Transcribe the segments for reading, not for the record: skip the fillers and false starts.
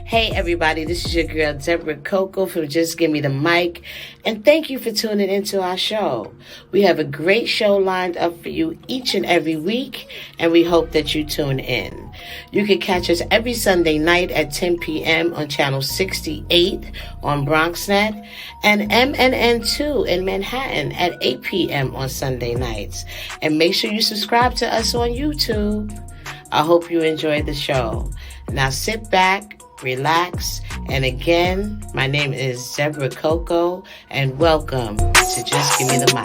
Hey everybody, this is your girl Deborah Coco from Just Give Me the Mic, and thank you for tuning into our show. We have a great show lined up for you each and every week, and we hope that you tune in. You can catch us every Sunday night at 10 p.m. on channel 68 on BronxNet, and MNN2 in Manhattan at 8 p.m. on Sunday nights. And make sure you subscribe to us on YouTube. I hope you enjoy the show. Now sit back, relax, and again, my name is Deborah Coco, and welcome to Just Give Me the Mic.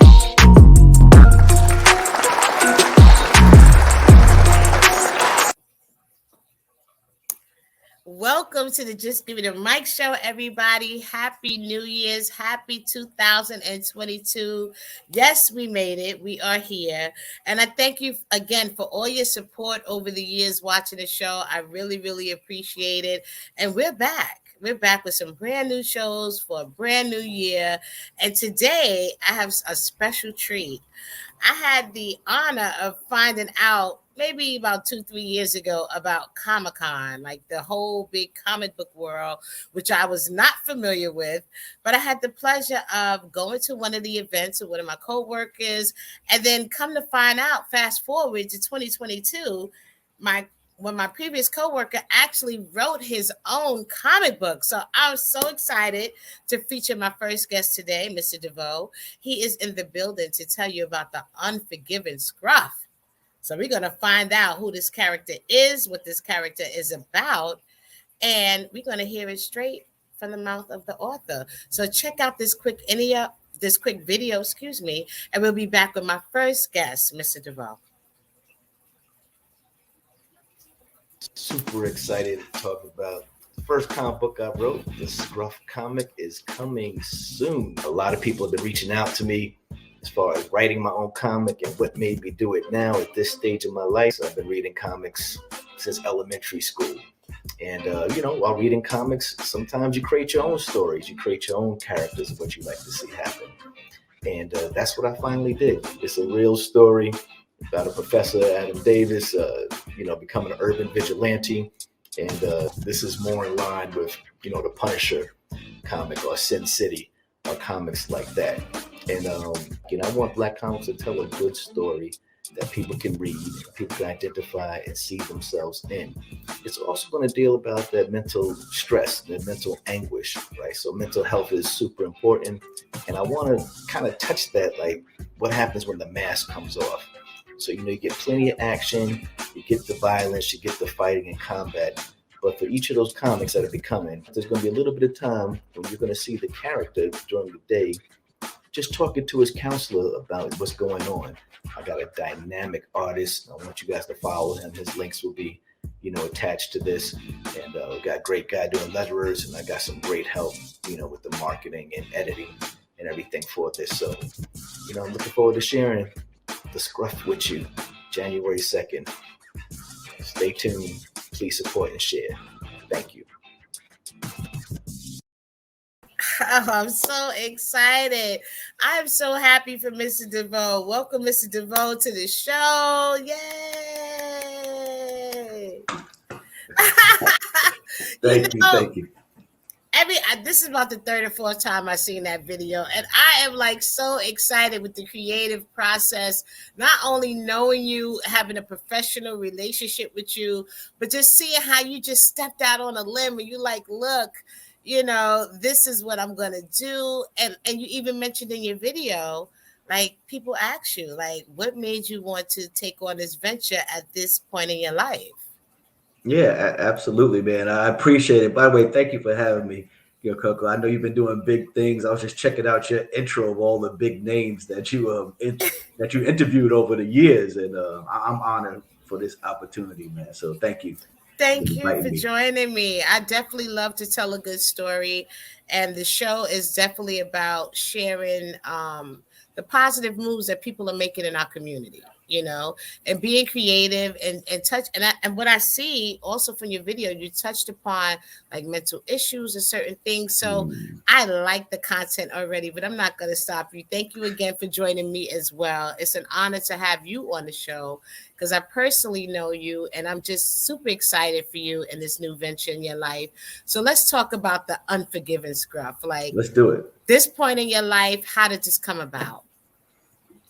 Welcome to the Just Give Me the Mic show, everybody. Happy New Year's. Happy 2022. Yes, we made it. We are here. And I thank you again for all your support over the years watching the show. I really, really appreciate it. And we're back. We're back with some brand new shows for a brand new year. And today I have a special treat. I had the honor of finding out maybe about 2-3 years ago about Comic-Con, like the whole big comic book world, which I was not familiar with, but I had the pleasure of going to one of the events with one of my coworkers, and then come to find out, fast forward to 2022, when my previous coworker actually wrote his own comic book. So I was so excited to feature my first guest today, Mr. Devoe. He is in the building to tell you about the Unforgiving Scruff. So we're going to find out who this character is, what this character is about, and we're going to hear it straight from the mouth of the author. So check out this quick video, and we'll be back with my first guest, Mr. Devoe. Super excited to talk about the first comic book I wrote. The Scruff comic is coming soon. A lot of people have been reaching out to me as far as writing my own comic and what made me do it now at this stage of my life. So I've been reading comics since elementary school. And, while reading comics, sometimes you create your own stories. You create your own characters of what you like to see happen. And that's what I finally did. It's a real story about a professor, Adhim Davis, becoming an urban vigilante. And this is more in line with, the Punisher comic or Sin City or comics like that. And, I want Black comics to tell a good story that people can read, people can identify and see themselves in. It's also going to deal about that mental stress, that mental anguish, right? So mental health is super important. And I want to kind of touch that, like what happens when the mask comes off. So, you get plenty of action, you get the violence, you get the fighting and combat. But for each of those comics that are becoming, there's going to be a little bit of time when you're going to see the character during the day just talking to his counselor about what's going on. I got a dynamic artist. I want you guys to follow him. His links will be, attached to this. And we got a great guy doing letterers, and I got some great help, with the marketing and editing and everything for this. So, I'm looking forward to sharing the Scruff with you January 2nd. Stay tuned. Please support and share. Thank you. Oh, I'm so excited. I'm so happy for Mr. Devoe. Welcome, Mr. Devoe, to the show. Yay! Thank you. This is about the third or fourth time I've seen that video, and I am like so excited with the creative process, not only knowing you, having a professional relationship with you, but just seeing how you just stepped out on a limb and you like, look, this is what I'm going to do. And you even mentioned in your video, like people ask you, like, what made you want to take on this venture at this point in your life? Yeah, absolutely, man. I appreciate it. By the way, thank you for having me, Coco. I know you've been doing big things. I was just checking out your intro of all the big names that you that you interviewed over the years, and I'm honored for this opportunity, man. So thank you. Thank you for joining me. I definitely love to tell a good story, and the show is definitely about sharing the positive moves that people are making in our community. you know, and being creative and touch. And what I see also from your video, you touched upon like mental issues and certain things. So I like the content already, but I'm not going to stop you. Thank you again for joining me as well. It's an honor to have you on the show because I personally know you, and I'm just super excited for you in this new venture in your life. So let's talk about the Unforgiving Scruff. Like, let's do it. This point in your life, how did this come about?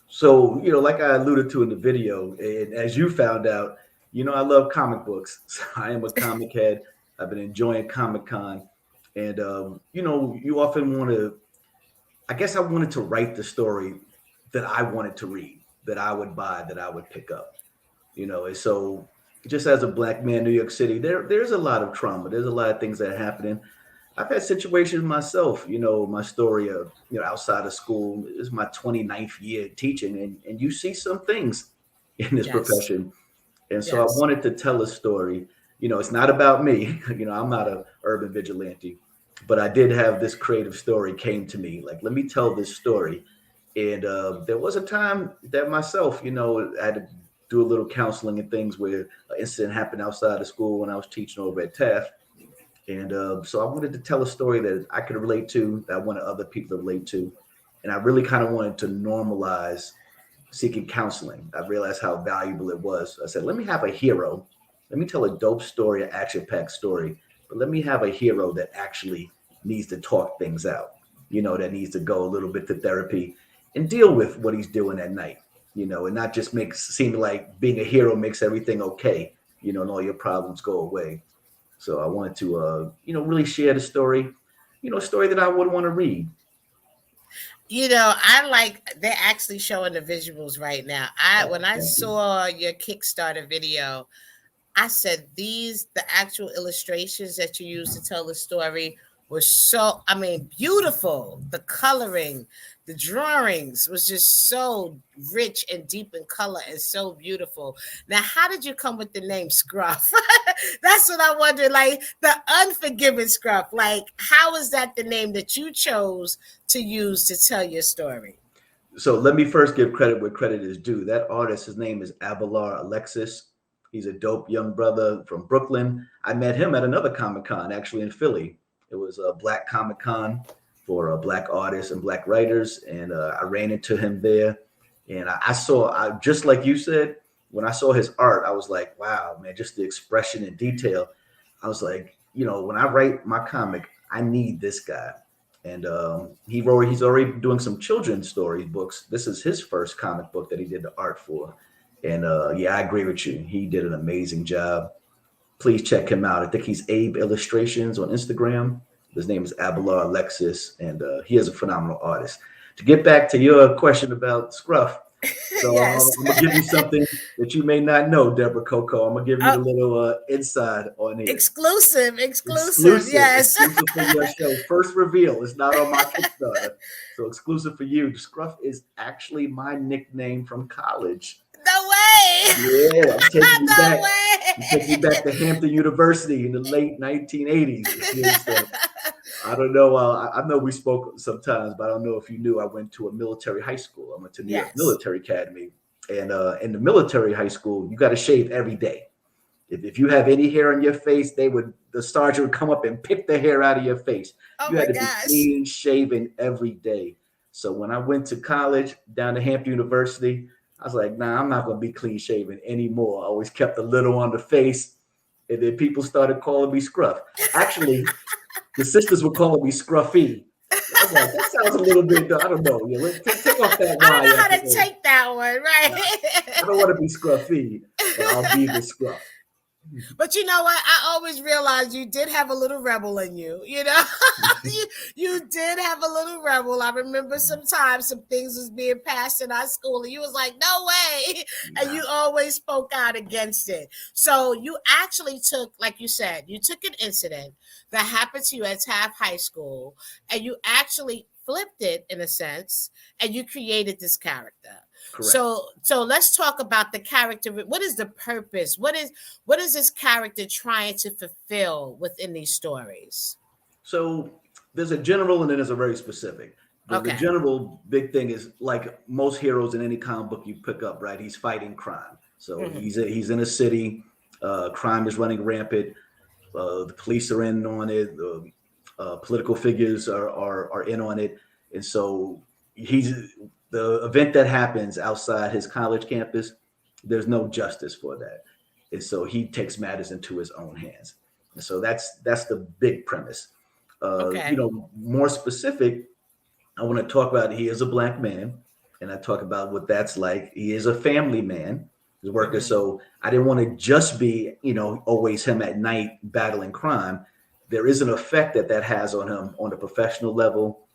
So, like I alluded to in the video, and as you found out, I love comic books. So I am a comic head. I've been enjoying Comic-Con. And, you often want to, I guess I wanted to write the story that I wanted to read, that I would buy, that I would pick up. And so just as a Black man in New York City, there's a lot of trauma. There's a lot of things that are happening. I've had situations myself, my story of, outside of school. This is my 29th year teaching, and you see some things in this profession. And so I wanted to tell a story. It's not about me. I'm not an urban vigilante, but I did have this creative story came to me. Like, let me tell this story. And there was a time that myself, I had to do a little counseling and things where an incident happened outside of school when I was teaching over at Taft. And so I wanted to tell a story that I could relate to, that I wanted other people to relate to. And I really kind of wanted to normalize seeking counseling. I realized how valuable it was. I said, let me have a hero. Let me tell a dope story, an action-packed story. But let me have a hero that actually needs to talk things out, that needs to go a little bit to therapy and deal with what he's doing at night, and not just seem like being a hero makes everything okay, and all your problems go away. So I wanted to, really share the story, a story that I would want to read. They're actually showing the visuals right now. When I saw your Kickstarter video, I said the actual illustrations that you used to tell the story were so, beautiful. The coloring, the drawings was just so rich and deep in color and so beautiful. Now, how did you come with the name Scruff? That's what I wondered, like the Unforgiving Scruff. Like, how is that the name that you chose to use to tell your story? So let me first give credit where credit is due. That artist, his name is Abelard Alexis. He's a dope young brother from Brooklyn. I met him at another Comic-Con, actually in Philly. It was a Black Comic-Con for Black artists and Black writers. And I ran into him there. And I saw, just like you said, when I saw his art, I was like, wow, man, just the expression and detail. I was like, when I write my comic, I need this guy. And he's already doing some children's story books. This is his first comic book that he did the art for. And I agree with you. He did an amazing job. Please check him out. I think he's Abe Illustrations on Instagram. His name is Abelard Alexis, and he is a phenomenal artist. To get back to your question about Scruff, so I'm going to give you something that you may not know, Deborah Coco. I'm going to give you a little inside on it. Exclusive, yes. Exclusive for your show. First reveal. It's not on my Kickstarter. So exclusive for you. Scruff is actually my nickname from college. No way. Yeah, I'm taking you back. I'm taking you back to Hampton University in the late 1980s. I don't know. I know we spoke sometimes, but I don't know if you knew I went to a military high school. I went to New York Military Academy. And in the military high school, you got to shave every day. If you have any hair on your face, the sergeant would come up and pick the hair out of your face. You had to be clean shaven every day. So when I went to college down to Hampton University, I was like, nah, I'm not going to be clean shaven anymore. I always kept a little on the face. And then people started calling me Scruff. Actually, the sisters were calling me Scruffy. I was like, that sounds a little bit, I don't know. Take off that I don't know how to take that one, right? I don't want to be Scruffy, but I'll be the Scruff. But you know what? I always realized you did have a little rebel in you. You did have a little rebel. I remember sometimes some things was being passed in our school, and you was like, "No way!" And you always spoke out against it. So you actually took, like you said, you took an incident that happened to you at Taft High School, and you actually flipped it in a sense, and you created this character. Correct. So let's talk about the character. What is the purpose? What is this character trying to fulfill within these stories? So there's a general and then there's a very specific. The general big thing is like most heroes in any comic book you pick up, right? He's fighting crime. So he's in a city, crime is running rampant. The police are in on it. The political figures are in on it, and so the event that happens outside his college campus. There's no justice for that, and so he takes matters into his own hands. And so that's the big premise. More specific, I want to talk about he is a Black man, and I talk about what that's like. He is a family man, he's a worker. So I didn't want to just be, always him at night battling crime. There is an effect that has on him on the professional level,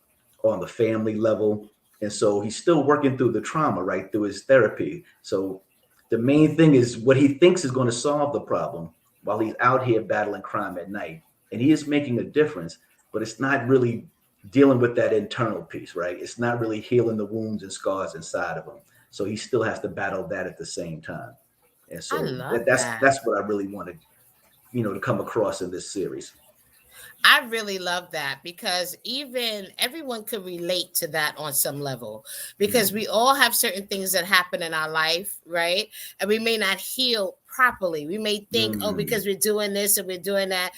on the family level. And so he's still working through the trauma, right, through his therapy. So the main thing is what he thinks is going to solve the problem while he's out here battling crime at night. And he is making a difference, but it's not really dealing with that internal piece, right? It's not really healing the wounds and scars inside of him. So he still has to battle that at the same time. And so that's what I really wanted, to come across in this series. I really love that because everyone could relate to that on some level, because we all have certain things that happen in our life, right? And we may not heal properly. We may think, because we're doing this and we're doing that,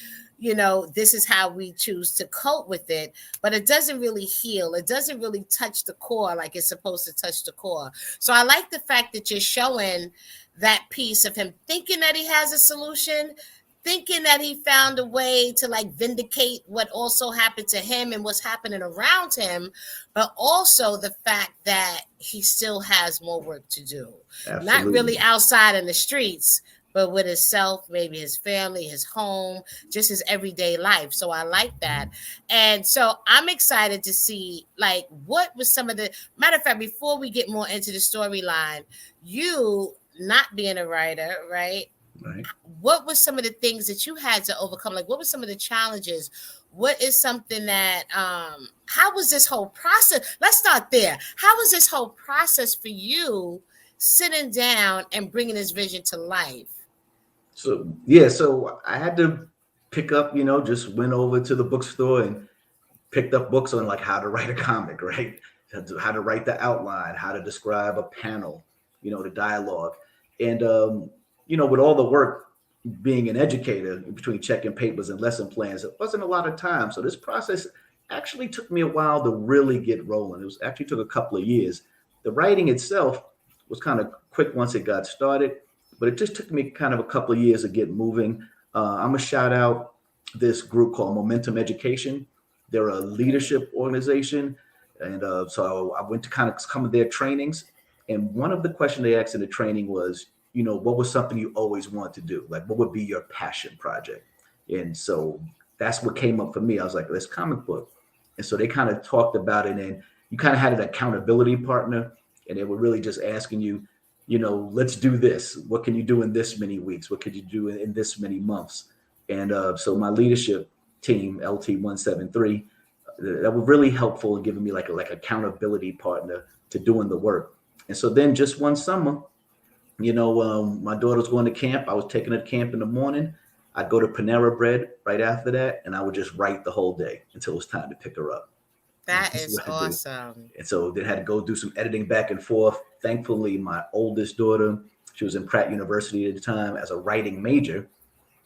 this is how we choose to cope with it, but it doesn't really heal. It doesn't really touch the core like it's supposed to touch the core. So I like the fact that you're showing that piece of him thinking that he has a solution, thinking that he found a way to vindicate what also happened to him and what's happening around him, but also the fact that he still has more work to do. Absolutely. Not really outside in the streets, but with himself, maybe his family, his home, just his everyday life. So I like that. And so I'm excited to see what was some of the matter of fact, before we get more into the storyline, you not being a writer, right? Right. What were some of the things that you had to overcome? What were some of the challenges? What is something that, how was this whole process? Let's start there. How was this whole process for you sitting down and bringing this vision to life? So I had to pick up, just went over to the bookstore and picked up books on how to write a comic, right? How to write the outline, how to describe a panel, the dialogue. And, with all the work being an educator between checking papers and lesson plans, it wasn't a lot of time. So this process actually took me a while to really get rolling. It actually took a couple of years. The writing itself was kind of quick once it got started, but it just took me kind of a couple of years to get moving. I'm going to shout out this group called Momentum Education. They're a leadership organization. And so I went to kind of some of their trainings. And one of the questions they asked in the training was, what was something you always wanted to do? What would be your passion project? And so that's what came up for me. I was like, this comic book. And so they kind of talked about it, and you kind of had an accountability partner, and they were really just asking you, let's do this. What can you do in this many weeks? What could you do in this many months? And so my leadership team, LT173, that was really helpful in giving me like accountability partner to doing the work. And so then just one summer, my daughter was going to camp. I was taking her to camp in the morning. I'd go to Panera Bread right after that, and I would just write the whole day until it was time to pick her up. That is awesome. And so then had to go do some editing back and forth. Thankfully, my oldest daughter, she was in Pratt University at the time as a writing major.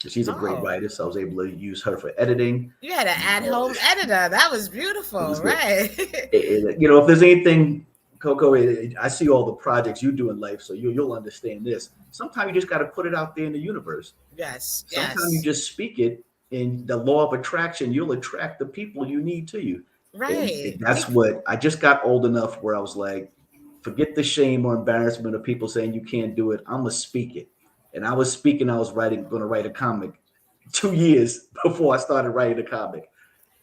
She's a great writer, so I was able to use her for editing. You had an at-home editor. That was beautiful, right? If there's anything, Coco, I see all the projects you do in life, so you'll understand this. Sometimes you just got to put it out there in the universe. Yes. Sometimes you just speak it, and the law of attraction, you'll attract the people you need to you. Right. And that's what I just got old enough where I was like, forget the shame or embarrassment of people saying you can't do it. I'm gonna speak it. And I was speaking. I was going to write a comic 2 years before I started writing a comic.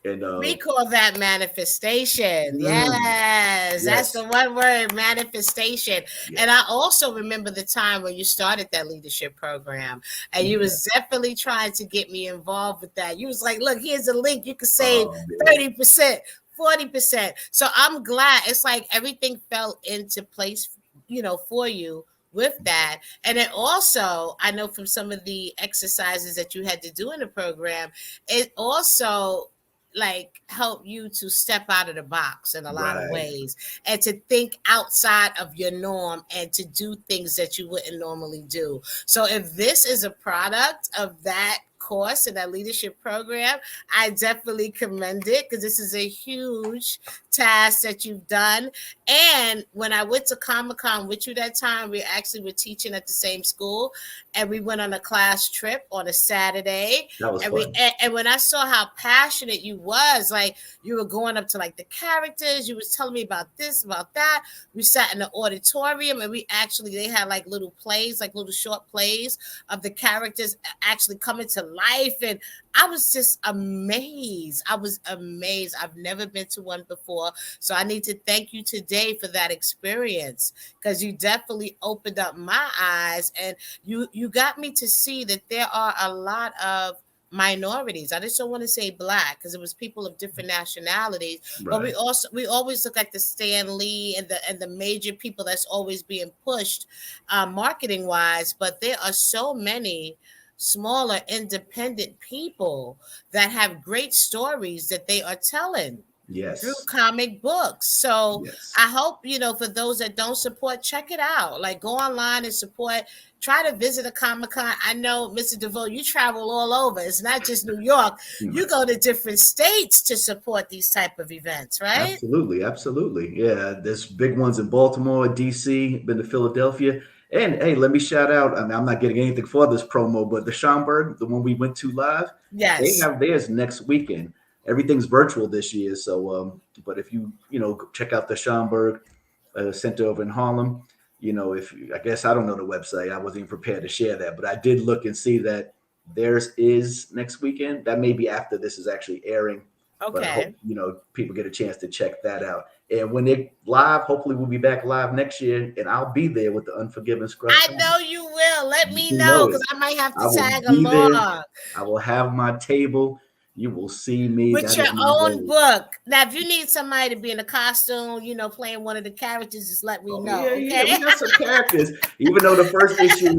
And we call that manifestation. Yes, that's the one word, manifestation. Yeah. And I also remember the time when you started that leadership program, and you was definitely trying to get me involved with that. You was like, look, here's a link. You can save 30%, 40%. So I'm glad it's like everything fell into place, for you with that. And then also, I know from some of the exercises that you had to do in the program, it also like help you to step out of the box in a lot of Right. ways and to think outside of your norm and to do things that you wouldn't normally do. So if this is a product of that course and that leadership program, I definitely commend it because this is a huge task that you've done. And when I went to Comic-Con with you that time, we actually were teaching at the same school, and we went on a class trip on a Saturday. That was And fun. and when I saw how passionate you was, like you were going up to like the characters, you was telling me about this, about that. We sat in the auditorium and we actually, they had like little plays, like little short plays of the characters actually coming to life. And I was just amazed. I was amazed. I've never been to one before. So I need to thank you today for that experience because you definitely opened up my eyes and you got me to see that there are a lot of minorities. I just don't want to say black because it was people of different nationalities, but Right. we always look at the Stan Lee and the major people that's always being pushed marketing wise, but there are so many smaller independent people that have great stories that they are telling through Yes. comic books. So Yes. I hope, for those that don't support, check it out. Like go online and support. Try to visit a Comic-Con. I know, Mr. DeVeaux, you travel all over. It's not just New York. You go to different states to support these type of events, right? Absolutely. Absolutely. Yeah. There's big ones in Baltimore, DC, been to Philadelphia. And hey, let me shout out. I mean, I'm not getting anything for this promo, but the Schomburg, the one we went to live, they Yes. have theirs next weekend. Everything's virtual this year. So, but if you check out the Schomburg Center over in Harlem, I guess I don't know the website. I wasn't even prepared to share that, but I did look and see that theirs is next weekend. That may be after this is actually airing. But I Okay. hope, people get a chance to check that out. And when they're live, hopefully we'll be back live next year, and I'll be there with the Unforgiving Scruff. I know you will. Let me You know know because it. I might have I to will tag be there. along. I will have my table. You will see me. With That your is my own goal. book. Now, if you need somebody to be in a costume, playing one of the characters, just let me Oh, know. yeah. Okay. We got some characters. Even though the first issue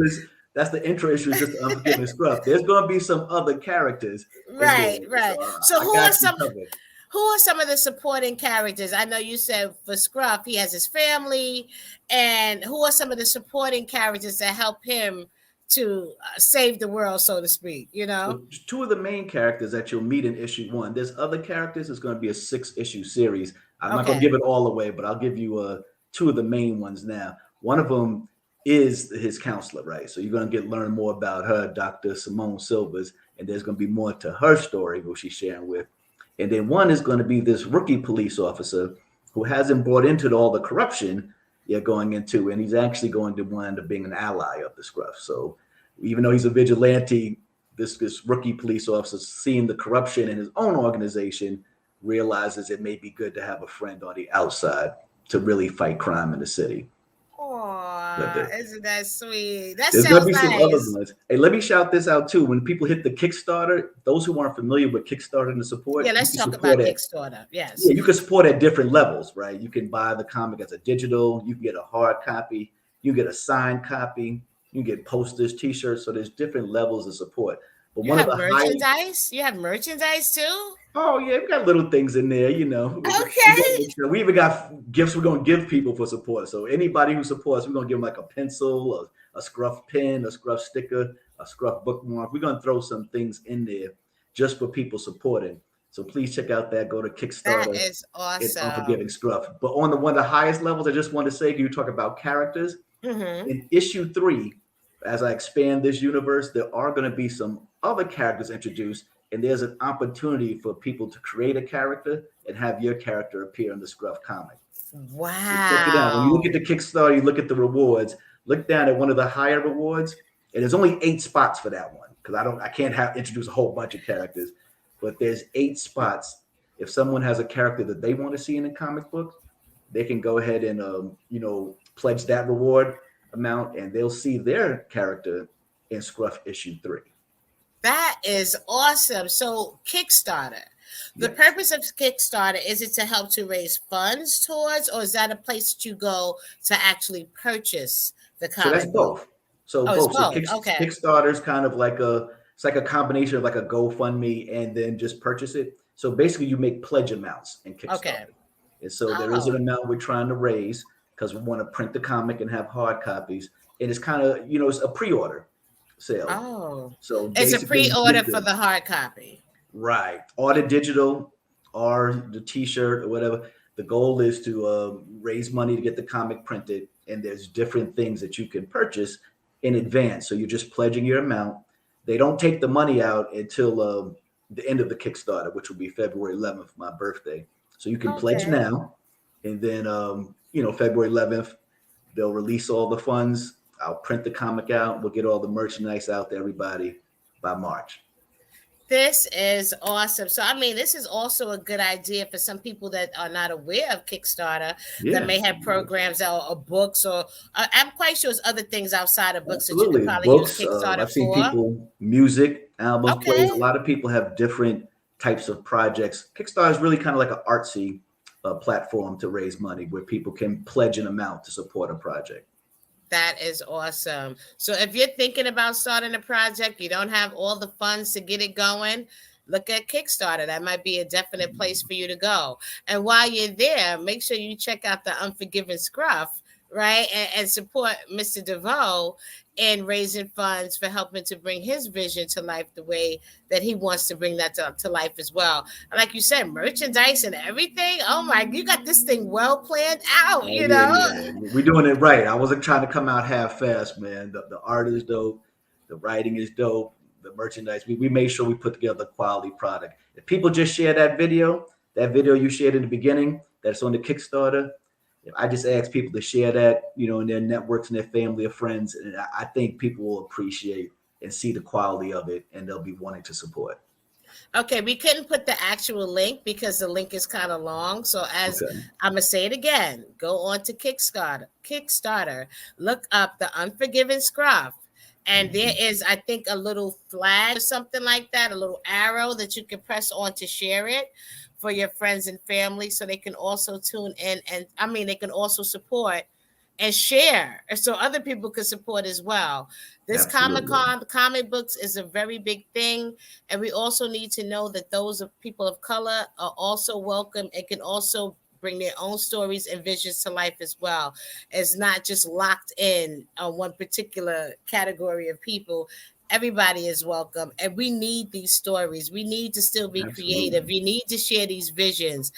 that's the intro issue is just the Unforgiving Scruff. There's going to be some other characters in there. Right. So I got you covered. who are some of the supporting characters? I know you said for Scruff, he has his family, and who are some of the supporting characters that help him to save the world, so to speak? Well, two of the main characters that you'll meet in issue 1. There's other characters. It's going to be a 6-issue series. I'm not going to give it all away, but I'll give you two of the main ones now. One of them is his counselor, right? So you're going to learn more about her, Dr. Simone Silvers, and there's going to be more to her story, which she's sharing with. And then one is going to be this rookie police officer who hasn't brought into all the corruption you're going into, and he's actually going to wind up being an ally of the Scruff. So even though he's a vigilante, this rookie police officer, seeing the corruption in his own organization, realizes it may be good to have a friend on the outside to really fight crime in the city. Oh, isn't that sweet? That There's sounds gonna be some nice. other ones. Hey, let me shout this out too. When people hit the Kickstarter, those who aren't familiar with Kickstarter and the support, Yeah, let's you can talk about support Kickstarter. Yes. Yeah, you can support at different levels, right? You can buy the comic as a digital, you can get a hard copy, you get a signed copy, you can get posters, t-shirts. So there's different levels of support. But You have merchandise? You have merchandise too? Oh yeah, we got little things in there, Okay. We even got gifts we're gonna give people for support. So anybody who supports, we're gonna give them like a pencil, a Scruff pen, a Scruff sticker, a Scruff bookmark. We're gonna throw some things in there just for people supporting. So please check out that. Go to Kickstarter. That is awesome. It's Unforgiving Scruff. But on one of the highest levels, I just want to say, you talk about characters. Mm-hmm. In issue 3, as I expand this universe, there are going to be some other characters introduced, and there's an opportunity for people to create a character and have your character appear in the Scruff comic. Wow. So check it out. When you look at the Kickstarter, you look at the rewards, look down at one of the higher rewards, and there's only 8 spots for that one because I can't introduce a whole bunch of characters, but there's 8 spots. If someone has a character that they want to see in a comic book, they can go ahead and pledge that reward amount, and they'll see their character in Scruff issue 3. That is awesome. So Kickstarter. The Yes. purpose of Kickstarter, is it to help to raise funds towards, or is that a place that you go to actually purchase the So comic that's book? both. So Oh, it's both. So both. Okay. Kickstarter is kind of like it's like a combination of like a GoFundMe and then just purchase it. So basically you make pledge amounts in Kickstarter. Okay. And so there is an amount we're trying to raise because we want to print the comic and have hard copies. And it's kind of, it's a pre-order sale. Oh, so it's a pre-order for the hard copy. Right. Or the digital or the t-shirt or whatever. The goal is to raise money to get the comic printed. And there's different things that you can purchase in advance. So you're just pledging your amount. They don't take the money out until the end of the Kickstarter, which will be February 11th, my birthday. So you can pledge now. And then, February 11th, they'll release all the funds. I'll print the comic out. We'll get all the merchandise out to everybody by March. This is awesome. So, I mean, this is also a good idea for some people that are not aware of Kickstarter, that may have programs or books, or I'm quite sure there's other things outside of books that you could probably use Kickstarter I've seen for. people, music, albums, plays. A lot of people have different types of projects. Kickstarter is really kind of like an artsy platform to raise money where people can pledge an amount to support a project. That is awesome. So if you're thinking about starting a project, you don't have all the funds to get it going, look at Kickstarter. That might be a definite place for you to go. And while you're there, make sure you check out the Unforgiving Scruff, right? And support Mr. Devoe in raising funds for helping to bring his vision to life the way that he wants to bring that to life as well. And like you said, merchandise and everything. Oh my, you got this thing well planned out, you know? Yeah. We're doing it right. I wasn't trying to come out half-assed, man. The art is dope. The writing is dope. The merchandise, we made sure we put together a quality product. If people just share that video you shared in the beginning, that's on the Kickstarter, I just ask people to share that, in their networks and their family or friends. And I think people will appreciate and see the quality of it, and they'll be wanting to support. Okay, we couldn't put the actual link because the link is kind of long. So I'm going to say it again. Go on to Kickstarter, look up the Unforgiving Scruff. And there is, I think, a little flag or something like that, a little arrow that you can press on to share it for your friends and family, so they can also tune in, and they can also support and share, so other people can support as well. This Comic-Con, comic books is a very big thing, and we also need to know that those of people of color are also welcome and can also bring their own stories and visions to life as well. It's not just locked in on one particular category of people. Everybody is welcome, and we need these stories. We need to still be creative. You need to share these visions.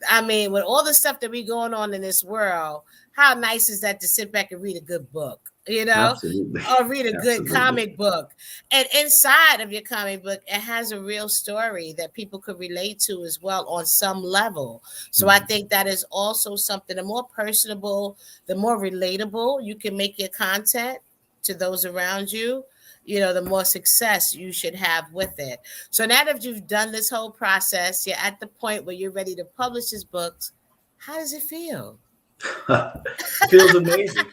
I mean, with all the stuff that we going on in this world, how nice is that to sit back and read a good book, or read a good comic book. And inside of your comic book, it has a real story that people could relate to as well on some level. So I think that is also something, the more personable, the more relatable you can make your content to those around you, the more success you should have with it. So now that you've done this whole process, you're at the point where you're ready to publish his books. How does it feel? It feels amazing.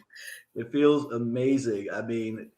It feels amazing. I mean,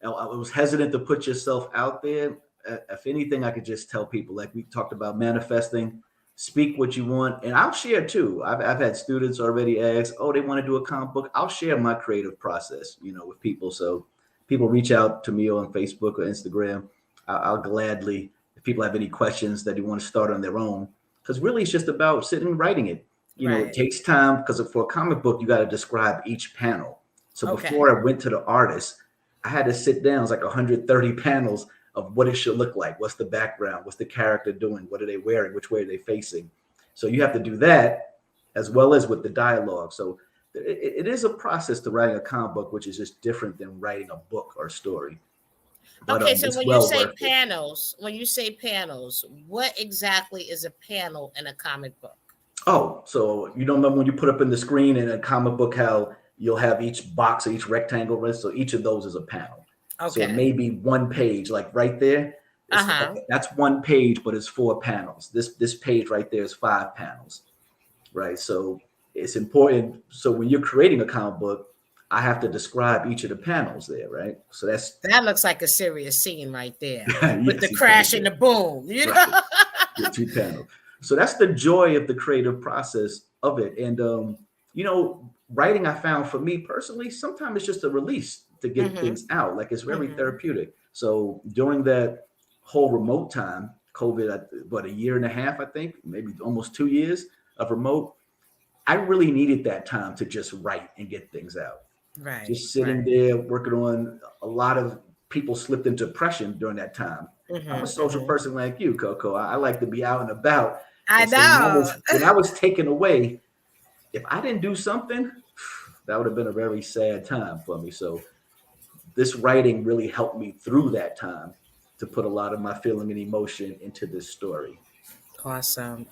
I was hesitant to put yourself out there. If anything, I could just tell people, like we talked about, manifesting, speak what you want. And I'll share too. I've had students already ask, they want to do a comic book. I'll share my creative process, with people. So people reach out to me on Facebook or Instagram. I'll gladly, if people have any questions that they want to start on their own, because really it's just about sitting and writing it. It takes time, because for a comic book, you got to describe each panel. So before I went to the artist, I had to sit down. It's like 130 panels of what it should look like. What's the background? What's the character doing? What are they wearing? Which way are they facing? So you have to do that as well as with the dialogue. So it is a process to writing a comic book, which is just different than writing a book or a story. But, so when you say panels, what exactly is a panel in a comic book? So you don't remember when you put up in the screen in a comic book how you'll have each box or each rectangle, so each of those is a panel. So it may be one page, like right there. That's one page, but it's 4 panels. This page right there is 5 panels, right? So it's important. So when you're creating a comic book, I have to describe each of the panels there, right? So that looks like a serious scene right there with the crash and the boom, The 2 panels. So that's the joy of the creative process of it. And, writing, I found for me personally, sometimes it's just a release to get things out. Like it's very therapeutic. So during that whole remote time, COVID, a year and a half, I think, maybe almost 2 years of remote, I really needed that time to just write and get things out. Right. Just sitting there working on a lot of people slipped into depression during that time. I'm a social person like you, Coco. I like to be out and about. I know. So when I was taken away, if I didn't do something, that would have been a very sad time for me. So this writing really helped me through that time to put a lot of my feeling and emotion into this story. Awesome.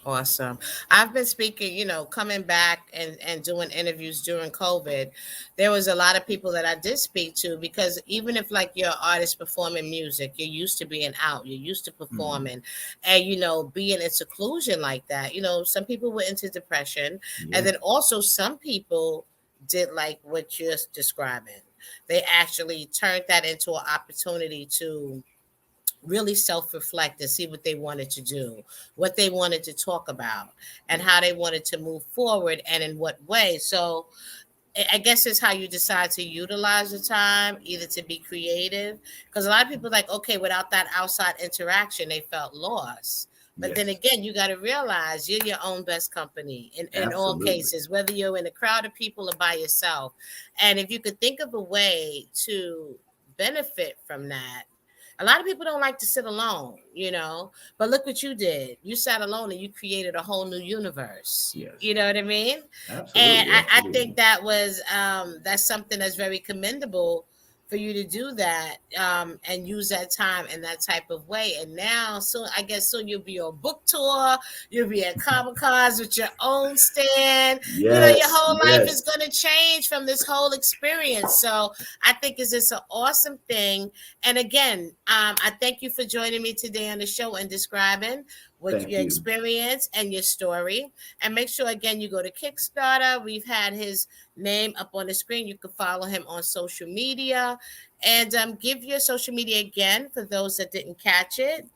I've been speaking, coming back and doing interviews during COVID. There was a lot of people that I did speak to, because even if like you're an artist performing music, you're used to being out, you're used to performing, and, being in seclusion like that. Some people went into depression, and then also some people did like what you're describing. They actually turned that into an opportunity to really self-reflect and see what they wanted to do, what they wanted to talk about, and how they wanted to move forward, and in what way. So I guess it's how you decide to utilize the time, either to be creative, because a lot of people like, okay, without that outside interaction, they felt lost. But then again, you got to realize you're your own best company in all cases, whether you're in a crowd of people or by yourself. And if you could think of a way to benefit from that, a lot of people don't like to sit alone, but look what you did. You sat alone and you created a whole new universe. Yes. You know what I mean? Absolutely. And I think that was, that's something that's very commendable for you to do that, and use that time in that type of way. And now, I guess soon you'll be on book tour, you'll be at Comic-Cons with your own stand. Yes, your whole life is going to change from this whole experience. So I think it's just an awesome thing. And again, I thank you for joining me today on the show and describing what your experience and your story. And make sure, again, you go to Kickstarter. We've had his name up on the screen. You can follow him on social media, and give your social media again for those that didn't catch it.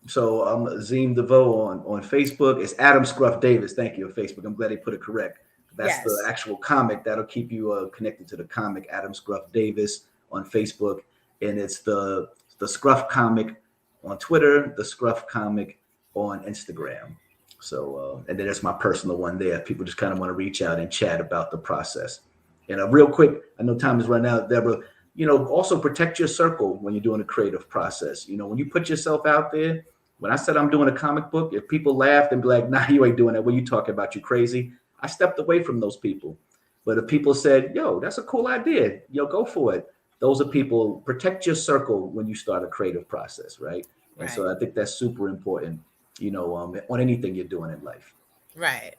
So I'm Adhim DeVeaux on Facebook. It's Adam Scruff Davis. Thank you on Facebook. I'm glad they put it correct. That's the actual comic. That'll keep you connected to the comic. Adam Scruff Davis on Facebook, and it's the Scruff comic on Twitter, the Scruff comic on Instagram. So and then there's my personal one there. People just kind of want to reach out and chat about the process. And real quick, I know time is running out, Deborah. Also protect your circle when you're doing a creative process. When you put yourself out there. When I said I'm doing a comic book, if people laughed and be like, "Nah, you ain't doing that. What are you talking about? You crazy?" I stepped away from those people. But if people said, "Yo, that's a cool idea. Yo, go for it." Those are people. Protect your circle when you start a creative process, right? And so I think that's super important. On anything you're doing in life. Right.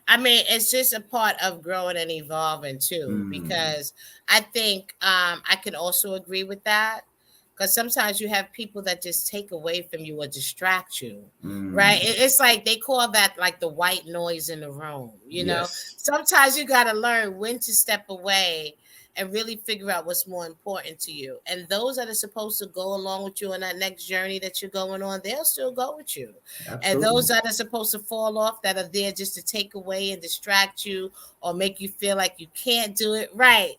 I mean, it's just a part of growing and evolving too, because I think I can also agree with that, because sometimes you have people that just take away from you or distract you, right? It's like they call that like the white noise in the room, Sometimes you got to learn when to step away and really figure out what's more important to you. And those that are supposed to go along with you on that next journey that you're going on, they'll still go with you. Absolutely. And those that are supposed to fall off, that are there just to take away and distract you or make you feel like you can't do it right,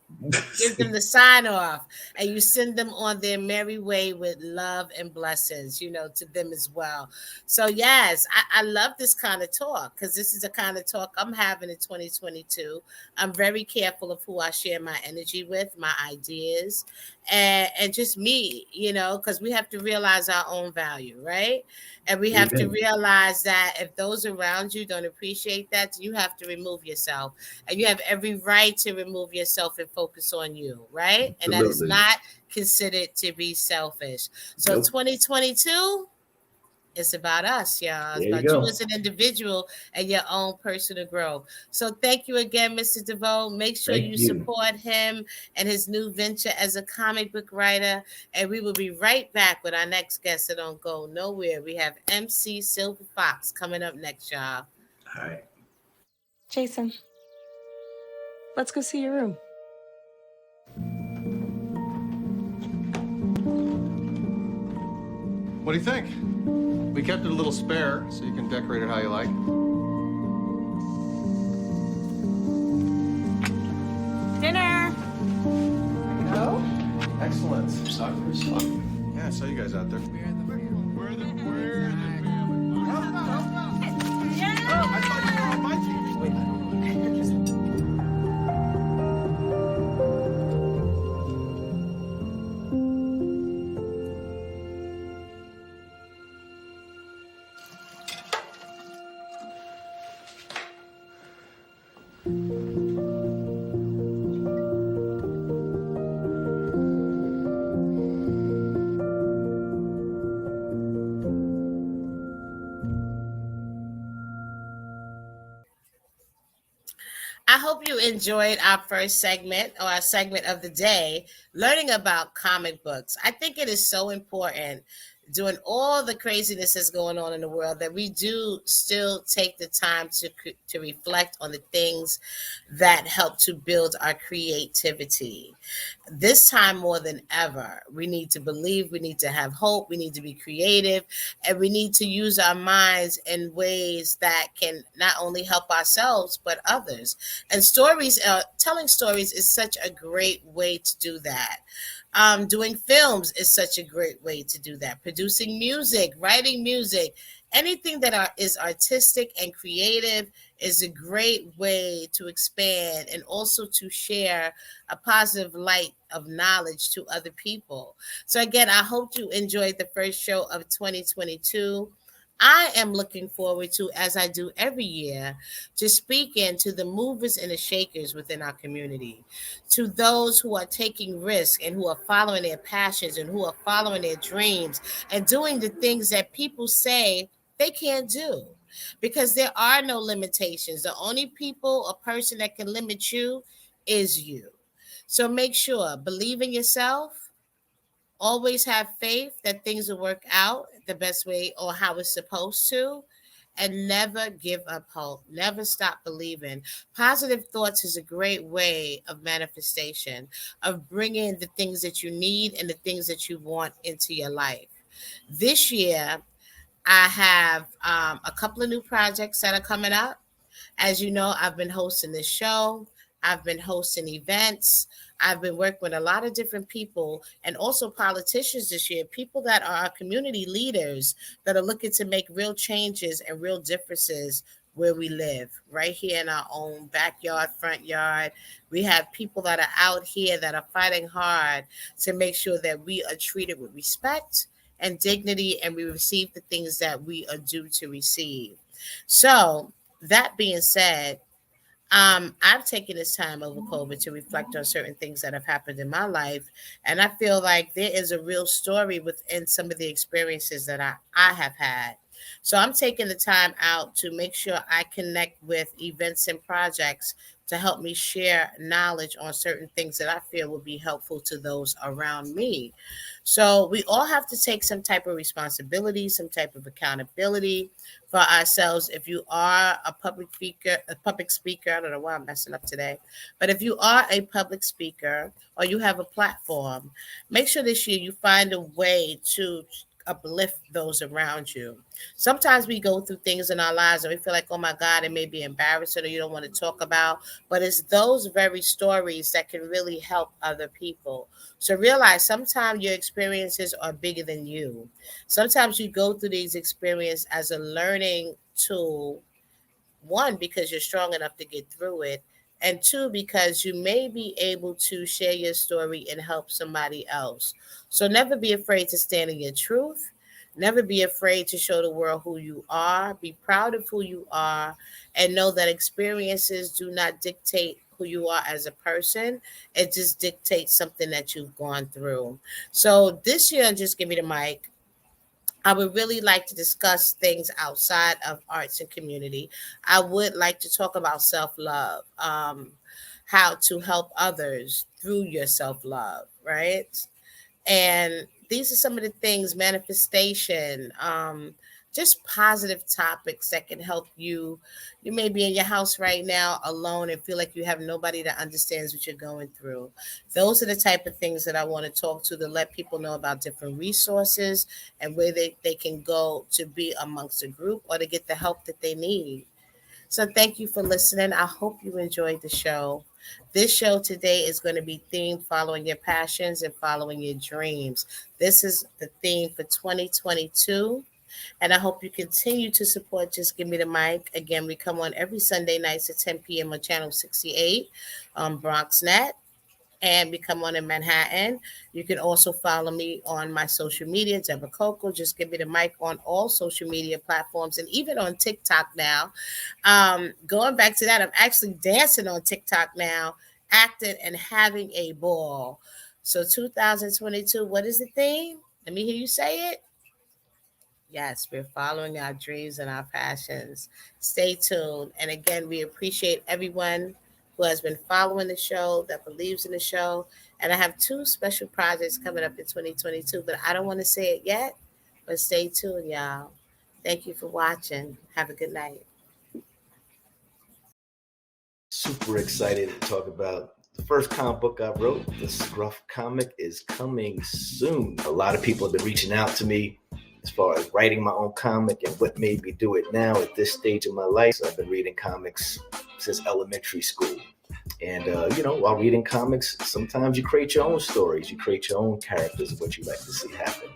give them the sign off, and you send them on their merry way with love and blessings, to them as well. So yes, I love this kind of talk, because this is the kind of talk I'm having in 2022. I'm very careful of who I share my energy with, my ideas, and just me, because we have to realize our own value, right? And we have to realize that if those around you don't appreciate that, you have to remove yourself. And you have every right to remove yourself and focus on you, right? Absolutely. And that is not considered to be selfish. So 2022, it's about us, y'all. It's about you as an individual and your own personal growth. So thank you again, Mr. Devoe. Make sure you support him and his new venture as a comic book writer. And we will be right back with our next guest. So don't go nowhere. We have MC Silver Fox coming up next, y'all. All right. Jason, let's go see your room. What do you think? We kept it a little spare, so you can decorate it how you like. Dinner! Excellent. Yeah, I saw you guys out there. We're the I hope you enjoyed our first segment or our segment of the day, learning about comic books. I think it is so important doing all the craziness that's going on in the world that we do still take the time to reflect on the things that help to build our creativity. This time more than ever, we need to believe, we need to have hope, we need to be creative, and we need to use our minds in ways that can not only help ourselves but others. And telling stories is such a great way to do that. Doing films is such a great way to do that. Producing music, writing music, anything that is artistic and creative is a great way to expand and also to share a positive light of knowledge to other people. So again, I hope you enjoyed the first show of 2022. I am looking forward to, as I do every year, to speaking to the movers and the shakers within our community, to those who are taking risks and who are following their passions and who are following their dreams and doing the things that people say they can't do. Because there are no limitations. The only people or person that can limit you is you. So make sure, believe in yourself, always have faith that things will work out the best way or how it's supposed to, and never give up hope. Never stop believing. Positive thoughts is a great way of manifestation, of bringing the things that you need and the things that you want into your life. This year, I have a couple of new projects that are coming up. As you know, I've been hosting this show. I've been hosting events. I've been working with a lot of different people and also politicians this year, people that are our community leaders that are looking to make real changes and real differences where we live, right here in our own backyard, front yard. We have people that are out here that are fighting hard to make sure that we are treated with respect and dignity and we receive the things that we are due to receive. So, that being said, I've taken this time over COVID to reflect on certain things that have happened in my life. And I feel like there is a real story within some of the experiences that I have had. So I'm taking the time out to make sure I connect with events and projects to help me share knowledge on certain things that I feel will be helpful to those around me. So we all have to take some type of responsibility, some type of accountability for ourselves. If you are a public speaker, I don't know why I'm messing up today, but if you are a public speaker or you have a platform, make sure this year you find a way to uplift those around you. Sometimes we go through things in our lives and we feel like, oh my God, it may be embarrassing or you don't want to talk about, but it's those very stories that can really help other people. So realize sometimes your experiences are bigger than you. Sometimes you go through these experiences as a learning tool, one, because you're strong enough to get through it, and two, because you may be able to share your story and help somebody else. So never be afraid to stand in your truth. Never be afraid to show the world who you are. Be proud of who you are and know that experiences do not dictate who you are as a person. It just dictates something that you've gone through. So this year, just give me the mic. I would really like to discuss things outside of arts and community. I would like to talk about self love, how to help others through your self love, right? And these are some of the things, manifestation, just positive topics that can help you. You may be in your house right now alone and feel like you have nobody that understands what you're going through. Those are the type of things that I want to talk to let people know about different resources and where they can go to be amongst a group or to get the help that they need. So thank you for listening. I hope you enjoyed the show. This show today is going to be themed following your passions and following your dreams. This is the theme for 2022. And I hope you continue to support Just Give Me the Mic. Again, we come on every Sunday nights at 10 p.m. on Channel 68 on BronxNet. and become one in Manhattan. You can also follow me on my social media, Deborah Coco. Just give me the mic on all social media platforms and even on TikTok now. Going back to that, I'm actually dancing on TikTok now, acting and having a ball. So 2022, what is the theme? Let me hear you say it. Yes, we're following our dreams and our passions. Stay tuned. And again, we appreciate everyone who has been following the show, that believes in the show. And I have two special projects coming up in 2022, but I don't want to say it yet. But stay tuned, y'all. Thank you for watching. Have a good night. Super excited to talk about the first comic book I wrote. The Scruff comic is coming soon. A lot of people have been reaching out to me as far as writing my own comic and what made me do it now at this stage of my life. So I've been reading comics since elementary school. And, while reading comics, sometimes you create your own stories. You create your own characters of what you like to see happen.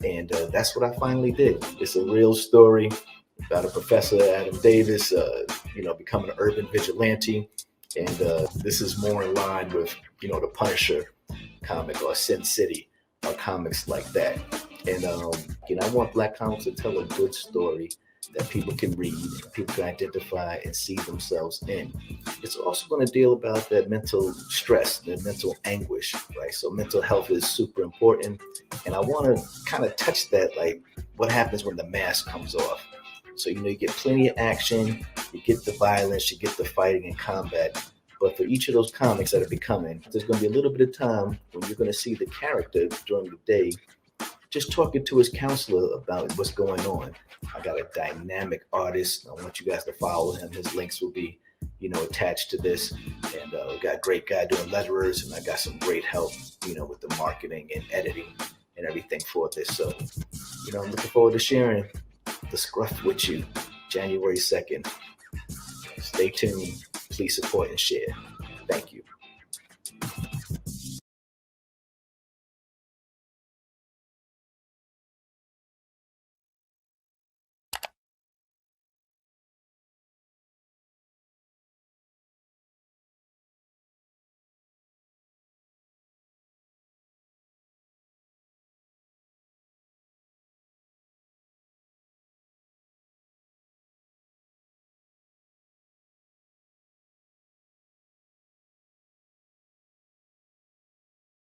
And that's what I finally did. It's a real story about a professor, Adhim Davis, becoming an urban vigilante. And this is more in line with, the Punisher comic or Sin City or comics like that. And, I want Black comics to tell a good story that people can read, people can identify and see themselves in. It's also going to deal about that mental stress, that mental anguish, right? So mental health is super important. And I want to kind of touch that, like what happens when the mask comes off. So, you get plenty of action, you get the violence, you get the fighting and combat. But for each of those comics that are becoming, there's going to be a little bit of time when you're going to see the character during the day just talking to his counselor about what's going on. I got a dynamic artist. I want you guys to follow him. His links will be, attached to this. And we got a great guy doing letterers, and I got some great help, with the marketing and editing and everything for this. So, I'm looking forward to sharing the Scruff with you January 2nd. Stay tuned. Please support and share. Thank you.